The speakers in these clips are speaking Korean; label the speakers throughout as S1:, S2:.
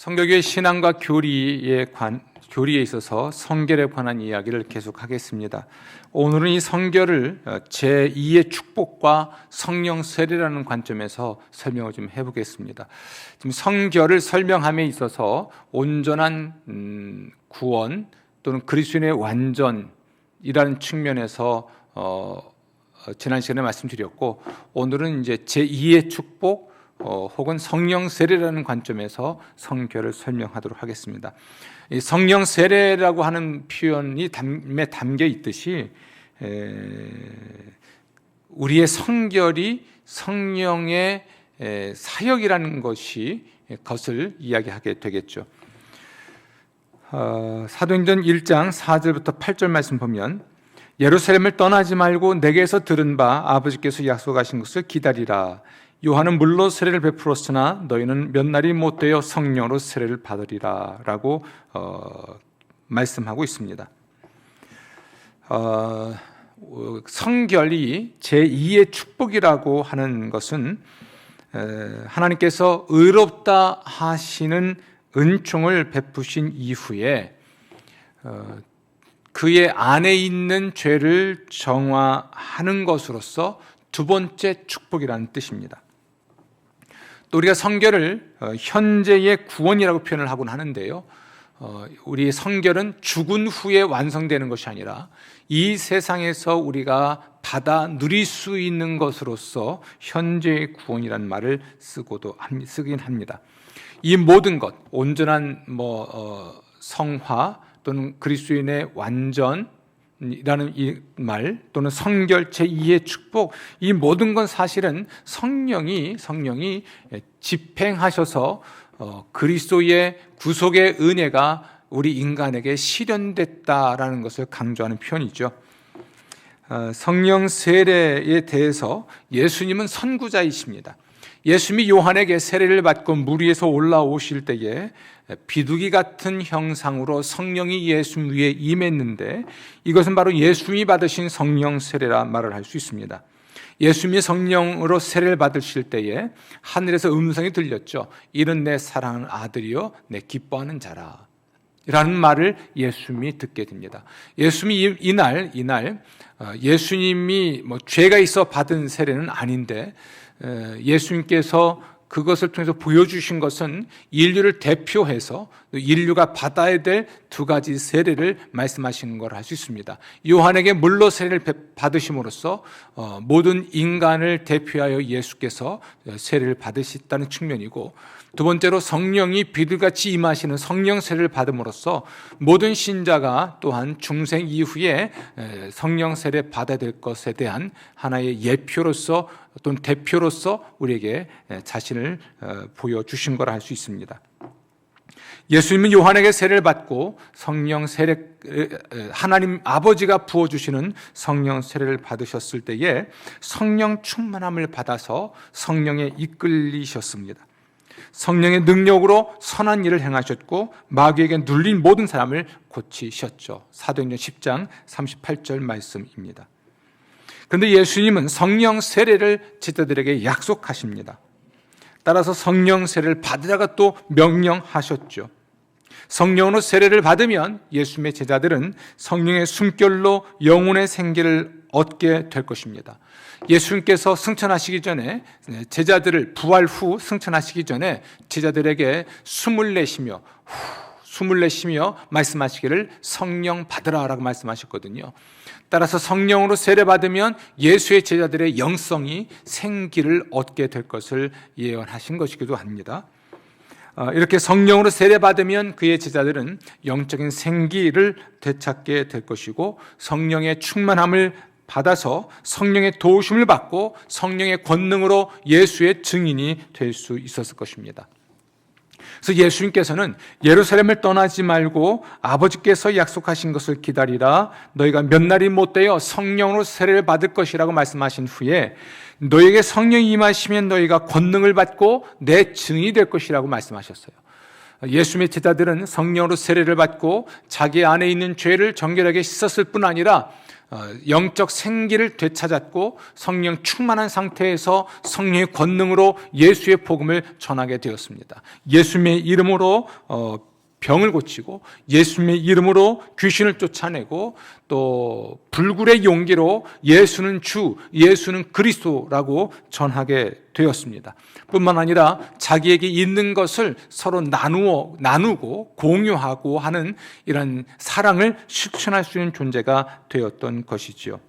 S1: 성결교회 신앙과 교리에 있어서 성결에 관한 이야기를 계속하겠습니다. 오늘은 이 성결을 제2의 축복과 성령 세례라는 관점에서 설명을 좀 해보겠습니다. 지금 성결을 설명함에 있어서 온전한 구원 또는 그리스도인의 완전이라는 측면에서 지난 시간에 말씀드렸고, 오늘은 이제 제2의 축복 혹은 성령 세례라는 관점에서 성결을 설명하도록 하겠습니다. 이 성령 세례라고 하는 표현이 담겨 있듯이 우리의 성결이 성령의 사역이라는 것을 이야기하게 되겠죠. 사도행전 1장 4절부터 8절 말씀 보면, 예루살렘을 떠나지 말고 내게서 들은 바 아버지께서 약속하신 것을 기다리라. 요한은 물로 세례를 베풀었으나 너희는 몇 날이 못 되어 성령으로 세례를 받으리라 라고 말씀하고 있습니다. 성결이 제2의 축복이라고 하는 것은 하나님께서 의롭다 하시는 은총을 베푸신 이후에 그의 안에 있는 죄를 정화하는 것으로서 두 번째 축복이라는 뜻입니다. 또 우리가 성결을 현재의 구원이라고 표현을 하곤 하는데요, 우리의 성결은 죽은 후에 완성되는 것이 아니라 이 세상에서 우리가 받아 누릴 수 있는 것으로서 현재의 구원이라는 말을 쓰긴 합니다. 이 모든 것, 온전한 성화 또는 그리스도인의 완전이라는 이 말, 또는 성결 제2의 축복, 이 모든 건 사실은 성령이 집행하셔서 그리스도의 구속의 은혜가 우리 인간에게 실현됐다라는 것을 강조하는 표현이죠. 성령 세례에 대해서 예수님은 선구자이십니다. 예수님이 요한에게 세례를 받고 물 위에서 올라오실 때에 비둘기 같은 형상으로 성령이 예수님 위에 임했는데, 이것은 바로 예수님이 받으신 성령 세례라 말을 할 수 있습니다. 예수님이 성령으로 세례를 받으실 때에 하늘에서 음성이 들렸죠. 이는 내 사랑하는 아들이요 내 기뻐하는 자라 라는 말을 예수님이 듣게 됩니다. 예수님이 이날 예수님이 죄가 있어 받은 세례는 아닌데, 예수님께서 그것을 통해서 보여주신 것은 인류를 대표해서 인류가 받아야 될 두 가지 세례를 말씀하시는 걸 알 수 있습니다. 요한에게 물로 세례를 받으심으로써 모든 인간을 대표하여 예수께서 세례를 받으셨다는 측면이고, 두 번째로 성령이 비둘기같이 임하시는 성령 세례를 받음으로써 모든 신자가 또한 중생 이후에 성령 세례 받아야 될 것에 대한 하나의 예표로서 또는 대표로서 우리에게 자신을 보여주신 걸 알 수 있습니다. 예수님은 요한에게 세례를 받고 성령 세례, 하나님 아버지가 부어주시는 성령 세례를 받으셨을 때에 성령 충만함을 받아서 성령에 이끌리셨습니다. 성령의 능력으로 선한 일을 행하셨고 마귀에게 눌린 모든 사람을 고치셨죠. 사도행전 10장 38절 말씀입니다. 그런데 예수님은 성령 세례를 제자들에게 약속하십니다. 따라서 성령 세례를 받으라고 또 명령하셨죠. 성령으로 세례를 받으면 예수님의 제자들은 성령의 숨결로 영혼의 생기를 얻게 될 것입니다. 예수님께서 승천하시기 전에 제자들을 부활 후 승천하시기 전에 제자들에게 숨을 내쉬며 말씀하시기를 성령 받으라라고 말씀하셨거든요. 따라서 성령으로 세례 받으면 예수의 제자들의 영성이 생기를 얻게 될 것을 예언하신 것이기도 합니다. 이렇게 성령으로 세례 받으면 그의 제자들은 영적인 생기를 되찾게 될 것이고, 성령의 충만함을 받아서 성령의 도우심을 받고 성령의 권능으로 예수의 증인이 될 수 있었을 것입니다. 그래서 예수님께서는 예루살렘을 떠나지 말고 아버지께서 약속하신 것을 기다리라. 너희가 몇 날이 못 되어 성령으로 세례를 받을 것이라고 말씀하신 후에 너희에게 성령이 임하시면 너희가 권능을 받고 내 증인이 될 것이라고 말씀하셨어요. 예수님의 제자들은 성령으로 세례를 받고 자기 안에 있는 죄를 정결하게 씻었을 뿐 아니라 영적 생기를 되찾았고 성령 충만한 상태에서 성령의 권능으로 예수의 복음을 전하게 되었습니다. 예수님의 이름으로 병을 고치고 예수님의 이름으로 귀신을 쫓아내고 또 불굴의 용기로 예수는 주, 예수는 그리스도라고 전하게 되었습니다. 뿐만 아니라 자기에게 있는 것을 서로 나누고 공유하고 하는 이런 사랑을 실천할 수 있는 존재가 되었던 것이지요.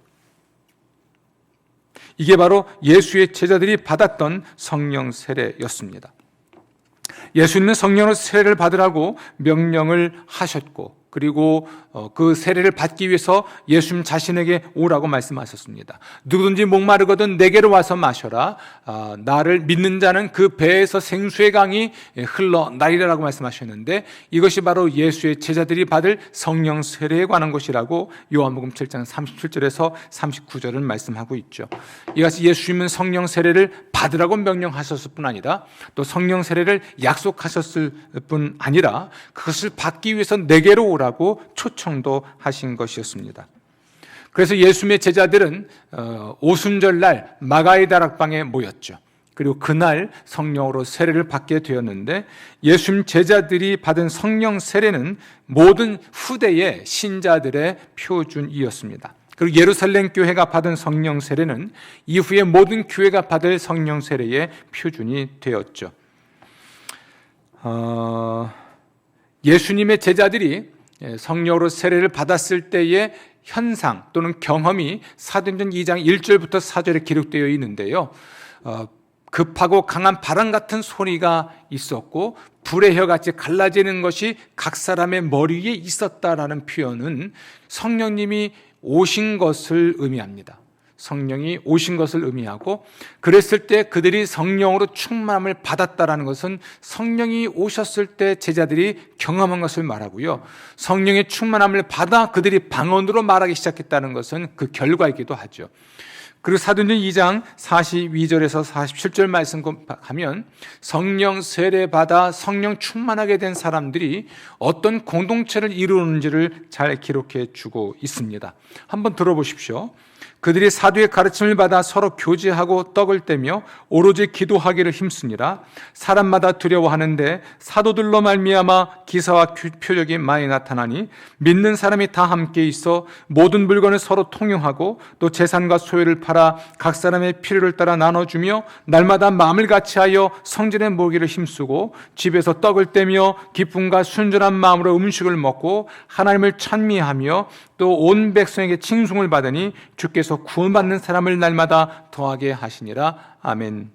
S1: 이게 바로 예수의 제자들이 받았던 성령 세례였습니다. 예수님은 성령으로 세례를 받으라고 명령을 하셨고 그리고 그 세례를 받기 위해서 예수님 자신에게 오라고 말씀하셨습니다. 누구든지 목마르거든 내게로 와서 마셔라. 나를 믿는 자는 그 배에서 생수의 강이 흘러나리라고 말씀하셨는데 이것이 바로 예수의 제자들이 받을 성령 세례에 관한 것이라고 요한복음 7장 37절에서 39절은 말씀하고 있죠. 이같이 예수님은 성령 세례를 받으라고 명령하셨을 뿐 아니라 또 성령 세례를 약속하셨을 뿐 아니라 그것을 받기 위해서 내게로 오라고 초청도 하신 것이었습니다. 그래서 예수님의 제자들은 오순절날 마가의 다락방에 모였죠. 그리고 그날 성령으로 세례를 받게 되었는데 예수님 제자들이 받은 성령 세례는 모든 후대의 신자들의 표준이었습니다. 그리고 예루살렘 교회가 받은 성령 세례는 이후에 모든 교회가 받을 성령 세례의 표준이 되었죠. 예수님의 제자들이 성령으로 세례를 받았을 때의 현상 또는 경험이 사도행전 2장 1절부터 4절에 기록되어 있는데요. 급하고 강한 바람 같은 소리가 있었고 불의 혀같이 갈라지는 것이 각 사람의 머리 위에 있었다라는 표현은 성령님이 오신 것을 의미합니다. 성령이 오신 것을 의미하고 그랬을 때 그들이 성령으로 충만함을 받았다라는 것은 성령이 오셨을 때 제자들이 경험한 것을 말하고요. 성령의 충만함을 받아 그들이 방언으로 말하기 시작했다는 것은 그 결과이기도 하죠. 그리고 사도행전 2장 42절에서 47절 말씀 하면 성령 세례 받아 성령 충만하게 된 사람들이 어떤 공동체를 이루는지를 잘 기록해 주고 있습니다. 한번 들어보십시오. 그들이 사도의 가르침을 받아 서로 교제하고 떡을 떼며 오로지 기도하기를 힘쓰니라. 사람마다 두려워하는데 사도들로 말미암아 기사와 표적이 많이 나타나니 믿는 사람이 다 함께 있어 모든 물건을 서로 통용하고 또 재산과 소유를 팔아 각 사람의 필요를 따라 나눠주며 날마다 마음을 같이하여 성전에 모기를 힘쓰고 집에서 떡을 떼며 기쁨과 순전한 마음으로 음식을 먹고 하나님을 찬미하며 또 온 백성에게 칭송을 받으니 주께서 구원받는 사람을 날마다 더하게 하시니라. 아멘.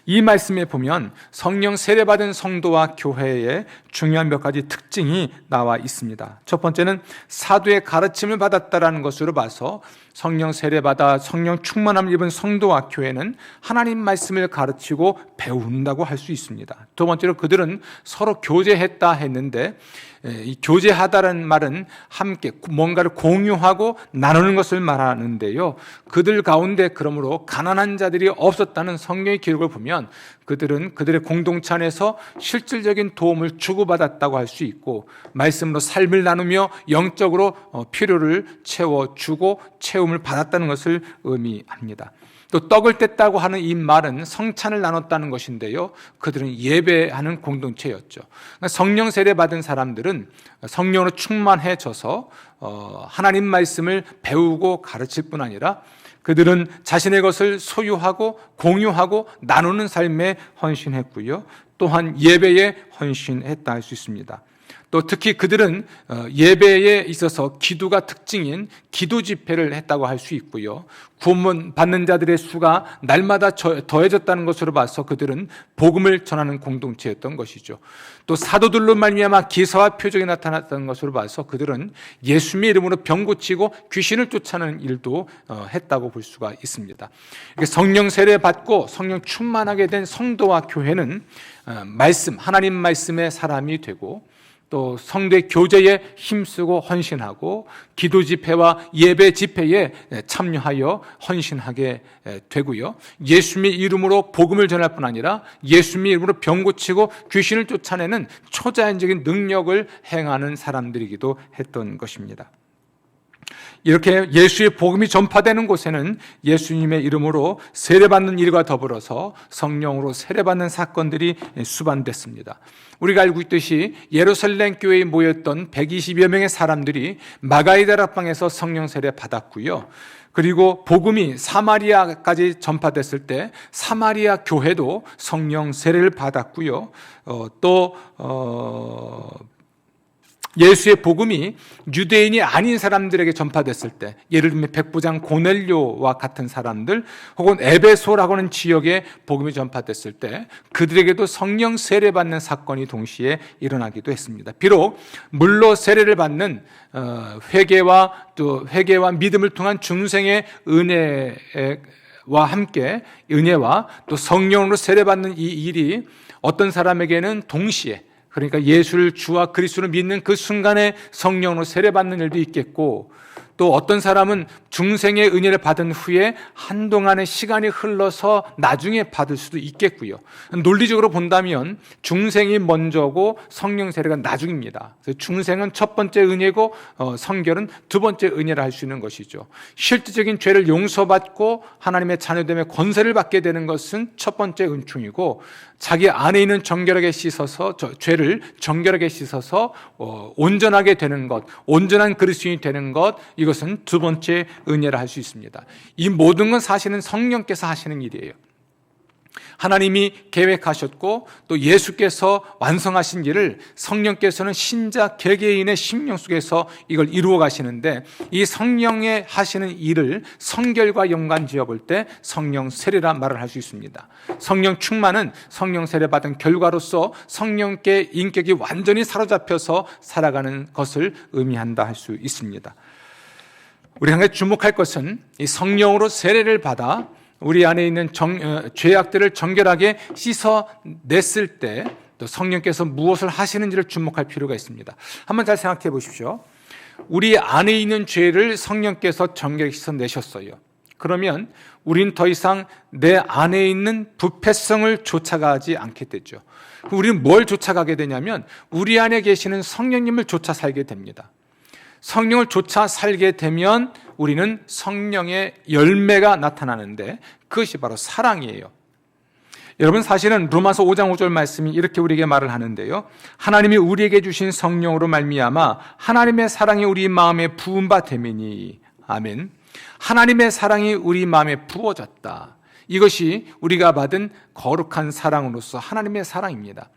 S1: 이 말씀에 보면 성령 세례받은 성도와 교회의 중요한 몇 가지 특징이 나와 있습니다. 첫 번째는 사도의 가르침을 받았다라는 것으로 봐서 성령 세례받아 성령 충만함을 입은 성도와 교회는 하나님 말씀을 가르치고 배운다고 할 수 있습니다. 두 번째로 그들은 서로 교제했다 했는데 이 교제하다라는 말은 함께 뭔가를 공유하고 나누는 것을 말하는데요. 그들 가운데 그러므로 가난한 자들이 없었다는 성경의 기록을 보면 그들은 그들의 공동체 안에서 실질적인 도움을 주고받았다고 할 수 있고 말씀으로 삶을 나누며 영적으로 필요를 채워주고 채움을 받았다는 것을 의미합니다. 또 떡을 뗐다고 하는 이 말은 성찬을 나눴다는 것인데요. 그들은 예배하는 공동체였죠. 성령 세례 받은 사람들은 성령으로 충만해져서 하나님 말씀을 배우고 가르칠 뿐 아니라 그들은 자신의 것을 소유하고 공유하고 나누는 삶에 헌신했고요. 또한 예배에 헌신했다 할 수 있습니다. 또 특히 그들은 예배에 있어서 기도가 특징인 기도 집회를 했다고 할 수 있고요. 구원 받는 자들의 수가 날마다 더해졌다는 것으로 봐서 그들은 복음을 전하는 공동체였던 것이죠. 또 사도들로 말미암아 기사와 표적이 나타났다는 것으로 봐서 그들은 예수님의 이름으로 병 고치고 귀신을 쫓아내는 일도 했다고 볼 수가 있습니다. 성령 세례 받고 성령 충만하게 된 성도와 교회는 하나님 말씀의 사람이 되고 또 성도의 교제에 힘쓰고 헌신하고 기도 집회와 예배 집회에 참여하여 헌신하게 되고요. 예수님의 이름으로 복음을 전할 뿐 아니라 예수님의 이름으로 병 고치고 귀신을 쫓아내는 초자연적인 능력을 행하는 사람들이기도 했던 것입니다. 이렇게 예수의 복음이 전파되는 곳에는 예수님의 이름으로 세례받는 일과 더불어서 성령으로 세례받는 사건들이 수반됐습니다. 우리가 알고 있듯이 예루살렘 교회에 모였던 120여 명의 사람들이 마가의 다락방에서 성령 세례 받았고요. 그리고 복음이 사마리아까지 전파됐을 때 사마리아 교회도 성령 세례를 받았고요. 예수의 복음이 유대인이 아닌 사람들에게 전파됐을 때, 예를 들면 백부장 고넬료와 같은 사람들 혹은 에베소라고 하는 지역에 복음이 전파됐을 때 그들에게도 성령 세례받는 사건이 동시에 일어나기도 했습니다. 비록 물로 세례를 받는 회개와 믿음을 통한 중생의 은혜와 함께 은혜와 또 성령으로 세례받는 이 일이 어떤 사람에게는 동시에, 그러니까 예수를 주와 그리스도를 믿는 그 순간에 성령으로 세례받는 일도 있겠고, 또 어떤 사람은 중생의 은혜를 받은 후에 한동안의 시간이 흘러서 나중에 받을 수도 있겠고요. 논리적으로 본다면 중생이 먼저고 성령 세례가 나중입니다. 그래서 중생은 첫 번째 은혜고 성결은 두 번째 은혜를 할 수 있는 것이죠. 실질적인 죄를 용서받고 하나님의 자녀됨의 권세를 받게 되는 것은 첫 번째 은총이고, 자기 안에 있는 죄를 정결하게 씻어서 온전하게 되는 것, 온전한 그리스도인이 되는 것, 이것은 두 번째 은혜를 할 수 있습니다. 이 모든 건 사실은 성령께서 하시는 일이에요. 하나님이 계획하셨고 또 예수께서 완성하신 일을 성령께서는 신자 개개인의 심령 속에서 이걸 이루어 가시는데, 이 성령의 하시는 일을 성결과 연관지어 볼 때 성령 세례라 말을 할 수 있습니다. 성령 충만은 성령 세례 받은 결과로서 성령께 인격이 완전히 사로잡혀서 살아가는 것을 의미한다 할 수 있습니다. 우리 한 가지 주목할 것은 이 성령으로 세례를 받아 우리 안에 있는 죄악들을 정결하게 씻어냈을 때 또 성령께서 무엇을 하시는지를 주목할 필요가 있습니다. 한번 잘 생각해 보십시오. 우리 안에 있는 죄를 성령께서 정결하게 씻어내셨어요. 그러면 우린 더 이상 내 안에 있는 부패성을 쫓아가지 않게 되죠. 우리는 뭘 쫓아가게 되냐면 우리 안에 계시는 성령님을 쫓아 살게 됩니다. 성령을 쫓아 살게 되면 우리는 성령의 열매가 나타나는데 그것이 바로 사랑이에요. 여러분, 사실은 로마서 5장 5절 말씀이 이렇게 우리에게 말을 하는데요. 하나님이 우리에게 주신 성령으로 말미암아 하나님의 사랑이 우리 마음에 부은 바 되매니. 아멘. 하나님의 사랑이 우리 마음에 부어졌다. 이것이 우리가 받은 거룩한 사랑으로서 하나님의 사랑입니다.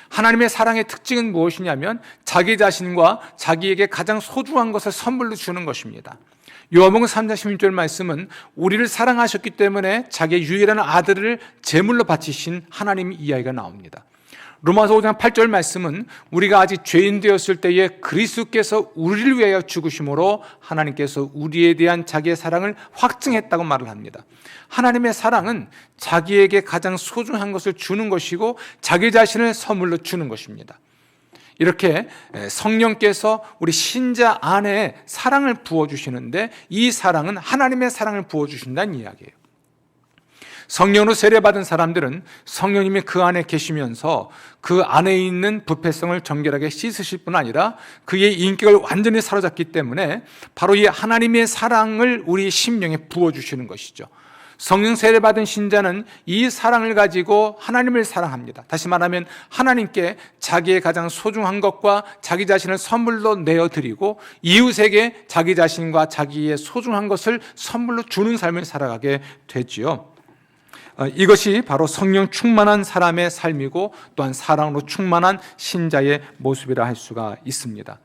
S1: 하나님의 사랑의 특징은 무엇이냐면 자기 자신과 자기에게 가장 소중한 것을 선물로 주는 것입니다. 요한복음 3장 16절 말씀은 우리를 사랑하셨기 때문에 자기의 유일한 아들을 제물로 바치신 하나님 이야기가 나옵니다. 로마서 5장 8절 말씀은 우리가 아직 죄인 되었을 때에 그리스도께서 우리를 위하여 죽으심으로 하나님께서 우리에 대한 자기의 사랑을 확증했다고 말을 합니다. 하나님의 사랑은 자기에게 가장 소중한 것을 주는 것이고 자기 자신을 선물로 주는 것입니다. 이렇게 성령께서 우리 신자 안에 사랑을 부어주시는데 이 사랑은 하나님의 사랑을 부어주신다는 이야기예요. 성령으로 세례받은 사람들은 성령님이 그 안에 계시면서 그 안에 있는 부패성을 정결하게 씻으실 뿐 아니라 그의 인격을 완전히 사로잡기 때문에 바로 이 하나님의 사랑을 우리 심령에 부어주시는 것이죠. 성령 세례받은 신자는 이 사랑을 가지고 하나님을 사랑합니다. 다시 말하면 하나님께 자기의 가장 소중한 것과 자기 자신을 선물로 내어드리고 이웃에게 자기 자신과 자기의 소중한 것을 선물로 주는 삶을 살아가게 되지요. 이것이 바로 성령 충만한 사람의 삶이고 또한 사랑으로 충만한 신자의 모습이라 할 수가 있습니다.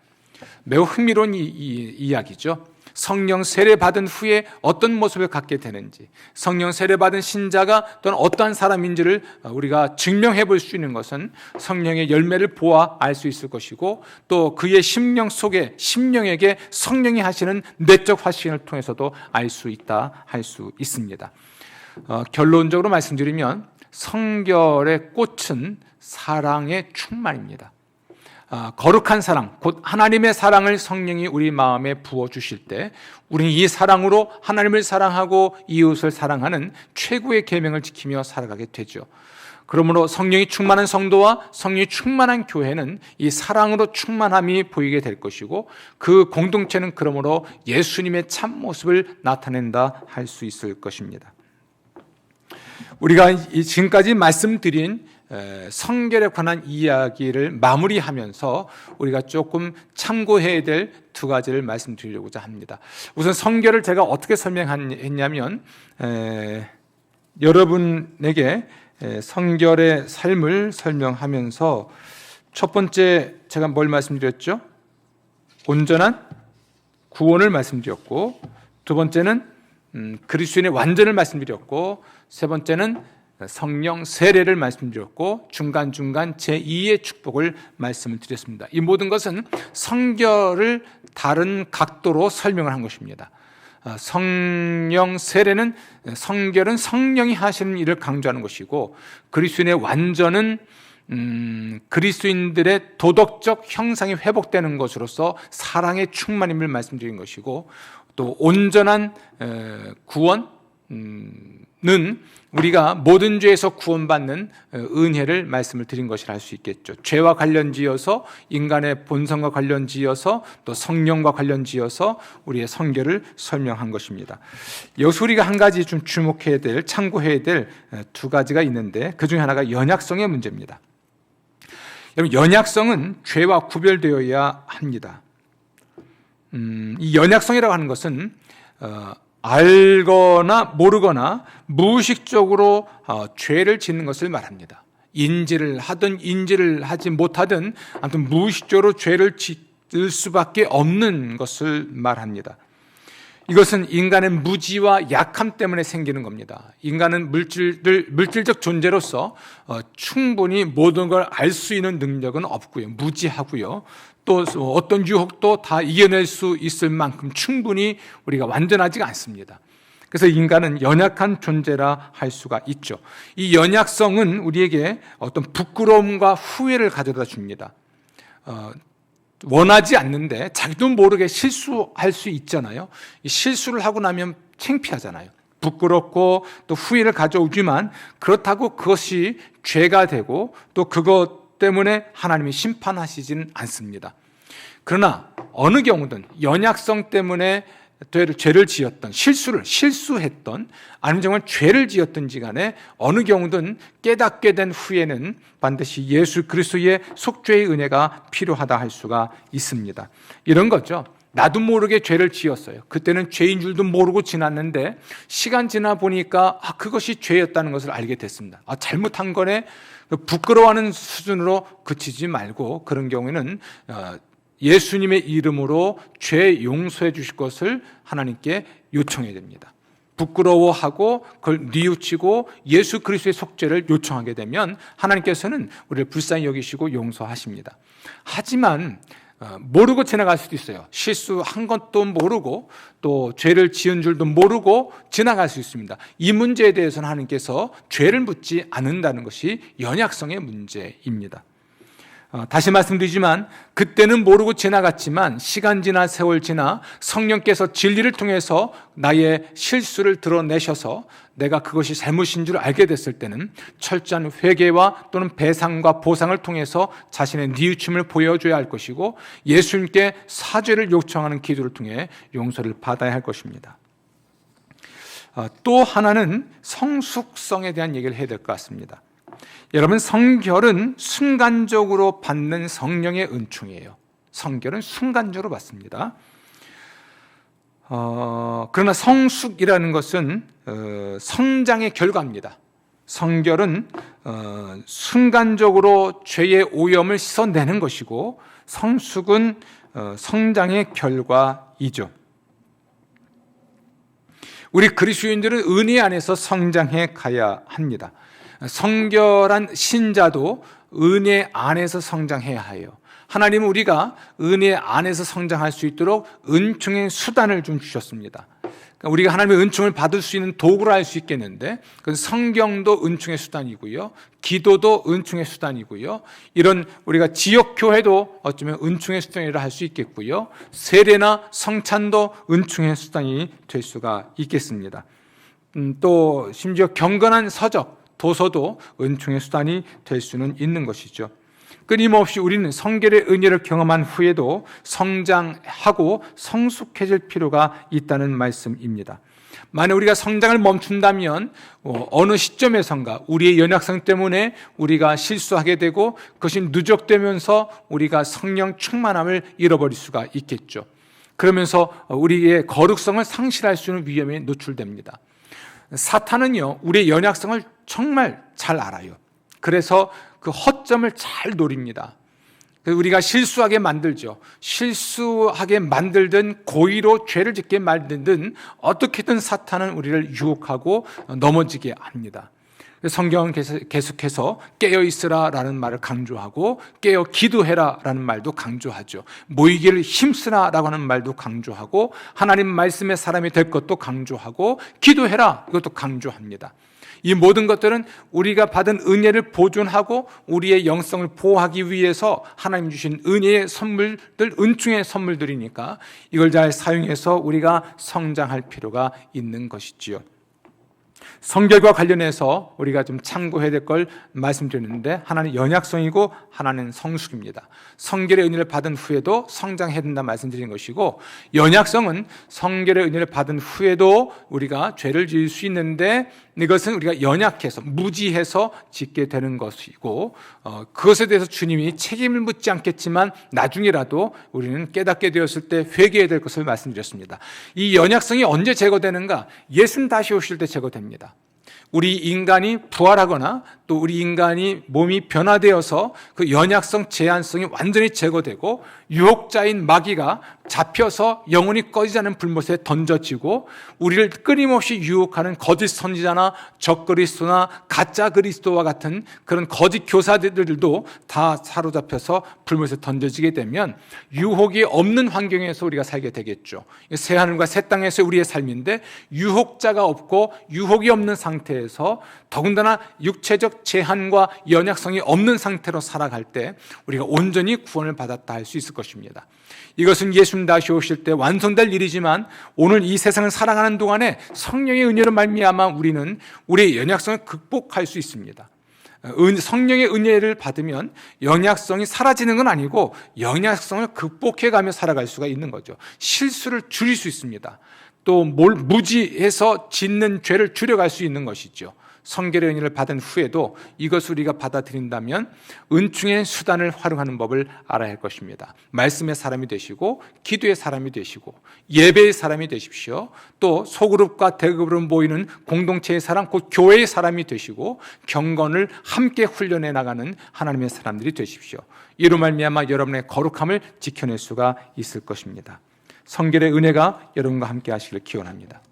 S1: 매우 흥미로운 이야기죠. 성령 세례받은 후에 어떤 모습을 갖게 되는지, 성령 세례받은 신자가 또는 어떠한 사람인지를 우리가 증명해 볼 수 있는 것은 성령의 열매를 보아 알 수 있을 것이고 또 그의 심령 속에 심령에게 성령이 하시는 내적 확신을 통해서도 알 수 있다 할 수 있습니다. 결론적으로 말씀드리면 성결의 꽃은 사랑의 충만입니다. 거룩한 사랑, 곧 하나님의 사랑을 성령이 우리 마음에 부어주실 때 우리는 이 사랑으로 하나님을 사랑하고 이웃을 사랑하는 최고의 계명을 지키며 살아가게 되죠. 그러므로 성령이 충만한 성도와 성령이 충만한 교회는 이 사랑으로 충만함이 보이게 될 것이고, 그 공동체는 그러므로 예수님의 참모습을 나타낸다 할 수 있을 것입니다. 우리가 지금까지 말씀드린 성결에 관한 이야기를 마무리하면서 우리가 조금 참고해야 될 두 가지를 말씀드리려고자 합니다. 우선 성결을 제가 어떻게 설명했냐면, 여러분에게 성결의 삶을 설명하면서 첫 번째 제가 뭘 말씀드렸죠? 온전한 구원을 말씀드렸고, 두 번째는 그리스도인의 완전을 말씀드렸고, 세 번째는 성령 세례를 말씀드렸고, 중간중간 제2의 축복을 말씀을 드렸습니다. 이 모든 것은 성결을 다른 각도로 설명을 한 것입니다. 성령 세례는, 성결은 성령이 하시는 일을 강조하는 것이고, 그리스도인의 완전은 그리스도인들의 도덕적 형상이 회복되는 것으로서 사랑의 충만임을 말씀드린 것이고, 또 온전한 구원은 우리가 모든 죄에서 구원받는 은혜를 말씀을 드린 것이라 할 수 있겠죠. 죄와 관련지어서, 인간의 본성과 관련지어서, 또 성령과 관련지어서 우리의 성결을 설명한 것입니다. 여기서 우리가 한 가지 좀 주목해야 될, 참고해야 될 두 가지가 있는데, 그 중에 하나가 연약성의 문제입니다. 여러분, 연약성은 죄와 구별되어야 합니다. 이 연약성이라고 하는 것은 알거나 모르거나 무의식적으로 죄를 짓는 것을 말합니다. 인지를 하든 인지를 하지 못하든 아무튼 무의식적으로 죄를 짓을 수밖에 없는 것을 말합니다. 이것은 인간의 무지와 약함 때문에 생기는 겁니다. 인간은 물질적 존재로서 충분히 모든 걸 알 수 있는 능력은 없고요. 무지하고요. 또 어떤 유혹도 다 이겨낼 수 있을 만큼 충분히 우리가 완전하지가 않습니다. 그래서 인간은 연약한 존재라 할 수가 있죠. 이 연약성은 우리에게 어떤 부끄러움과 후회를 가져다 줍니다. 원하지 않는데 자기도 모르게 실수할 수 있잖아요. 실수를 하고 나면 창피하잖아요. 부끄럽고 또 후회를 가져오지만, 그렇다고 그것이 죄가 되고 또 그것 때문에 하나님이 심판하시지는 않습니다. 그러나 어느 경우든 연약성 때문에 죄를 지었던, 실수했던, 아니면 정말 죄를 지었든지 간에 어느 경우든 깨닫게 된 후에는 반드시 예수 그리스도의 속죄의 은혜가 필요하다 할 수가 있습니다. 이런 거죠. 나도 모르게 죄를 지었어요. 그때는 죄인 줄도 모르고 지났는데 시간 지나 보니까 그것이 죄였다는 것을 알게 됐습니다. 잘못한 거네. 부끄러워하는 수준으로 그치지 말고, 그런 경우에는 예수님의 이름으로 죄 용서해 주실 것을 하나님께 요청해야 됩니다. 부끄러워하고 그걸 뉘우치고 예수 그리스도의 속죄를 요청하게 되면 하나님께서는 우리를 불쌍히 여기시고 용서하십니다. 하지만 모르고 지나갈 수도 있어요. 실수한 것도 모르고 또 죄를 지은 줄도 모르고 지나갈 수 있습니다. 이 문제에 대해서는 하나님께서 죄를 묻지 않는다는 것이 연약성의 문제입니다. 다시 말씀드리지만, 그때는 모르고 지나갔지만 시간 지나 세월 지나 성령께서 진리를 통해서 나의 실수를 드러내셔서 내가 그것이 잘못인 줄 알게 됐을 때는 철저한 회개와 또는 배상과 보상을 통해서 자신의 뉘우침을 보여줘야 할 것이고, 예수님께 사죄를 요청하는 기도를 통해 용서를 받아야 할 것입니다. 또 하나는 성숙성에 대한 얘기를 해야 될 것 같습니다. 여러분, 성결은 순간적으로 받는 성령의 은총이에요. 성결은 순간적으로 받습니다. 그러나 성숙이라는 것은 성장의 결과입니다. 성결은 순간적으로 죄의 오염을 씻어내는 것이고, 성숙은 성장의 결과이죠. 우리 그리스도인들은 은혜 안에서 성장해 가야 합니다. 성결한 신자도 은혜 안에서 성장해야 해요. 하나님은 우리가 은혜 안에서 성장할 수 있도록 은총의 수단을 좀 주셨습니다. 그러니까 우리가 하나님의 은총을 받을 수 있는 도구를 알 수 있겠는데, 그건 성경도 은총의 수단이고요, 기도도 은총의 수단이고요, 이런 우리가 지역교회도 어쩌면 은총의 수단이라 할 수 있겠고요, 세례나 성찬도 은총의 수단이 될 수가 있겠습니다. 또 심지어 경건한 서적, 도서도 은총의 수단이 될 수는 있는 것이죠. 끊임없이 우리는 성결의 은혜를 경험한 후에도 성장하고 성숙해질 필요가 있다는 말씀입니다. 만약 우리가 성장을 멈춘다면 어느 시점에선가 우리의 연약성 때문에 우리가 실수하게 되고 그것이 누적되면서 우리가 성령 충만함을 잃어버릴 수가 있겠죠. 그러면서 우리의 거룩성을 상실할 수 있는 위험에 노출됩니다. 사탄은요, 우리의 연약성을 정말 잘 알아요. 그래서 그 허점을 잘 노립니다. 우리가 실수하게 만들죠. 실수하게 만들든 고의로 죄를 짓게 만들든 어떻게든 사탄은 우리를 유혹하고 넘어지게 합니다. 성경은 계속해서 깨어 있으라라는 말을 강조하고 깨어 기도해라라는 말도 강조하죠. 모이기를 힘쓰라라고 하는 말도 강조하고 하나님 말씀의 사람이 될 것도 강조하고 기도해라 이것도 강조합니다. 이 모든 것들은 우리가 받은 은혜를 보존하고 우리의 영성을 보호하기 위해서 하나님 주신 은혜의 선물들, 은총의 선물들이니까 이걸 잘 사용해서 우리가 성장할 필요가 있는 것이지요. 성결과 관련해서 우리가 좀 참고해야 될 걸 말씀드렸는데, 하나는 연약성이고 하나는 성숙입니다. 성결의 은혜를 받은 후에도 성장해야 된다 말씀드린 것이고, 연약성은 성결의 은혜를 받은 후에도 우리가 죄를 지을 수 있는데 이것은 우리가 연약해서 무지해서 짓게 되는 것이고, 그것에 대해서 주님이 책임을 묻지 않겠지만 나중에라도 우리는 깨닫게 되었을 때 회개해야 될 것을 말씀드렸습니다. 이 연약성이 언제 제거되는가? 예수님 다시 오실 때 제거됩니다. 우리 인간이 부활하거나 또 우리 인간이 몸이 변화되어서 그 연약성, 제한성이 완전히 제거되고 유혹자인 마귀가 잡혀서 영원히 꺼지지 않는 불못에 던져지고 우리를 끊임없이 유혹하는 거짓 선지자나 적그리스도나 가짜 그리스도와 같은 그런 거짓 교사들도 다 사로잡혀서 불못에 던져지게 되면 유혹이 없는 환경에서 우리가 살게 되겠죠. 새하늘과 새 땅에서 우리의 삶인데 유혹자가 없고 유혹이 없는 상태에서 더군다나 육체적 제한과 연약성이 없는 상태로 살아갈 때 우리가 온전히 구원을 받았다 할 수 있을 것입니다. 이것은 예수님 다시 오실 때 완성될 일이지만 오늘 이 세상을 살아가는 동안에 성령의 은혜로 말미암아 우리는 우리의 연약성을 극복할 수 있습니다. 성령의 은혜를 받으면 연약성이 사라지는 건 아니고 연약성을 극복해가며 살아갈 수가 있는 거죠. 실수를 줄일 수 있습니다. 또 무지해서 짓는 죄를 줄여갈 수 있는 것이죠. 성결의 은혜를 받은 후에도 이것을 우리가 받아들인다면 은총의 수단을 활용하는 법을 알아야 할 것입니다. 말씀의 사람이 되시고 기도의 사람이 되시고 예배의 사람이 되십시오. 또 소그룹과 대그룹으로 모이는 공동체의 사람, 곧 교회의 사람이 되시고 경건을 함께 훈련해 나가는 하나님의 사람들이 되십시오. 이로 말미암아 여러분의 거룩함을 지켜낼 수가 있을 것입니다. 성결의 은혜가 여러분과 함께 하시기를 기원합니다.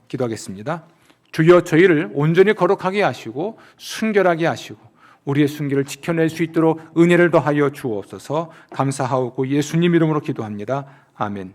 S1: 기도하겠습니다. 주여, 저희를 온전히 거룩하게 하시고 순결하게 하시고 우리의 순결을 지켜낼 수 있도록 은혜를 더하여 주옵소서. 감사하고 예수님 이름으로 기도합니다. 아멘.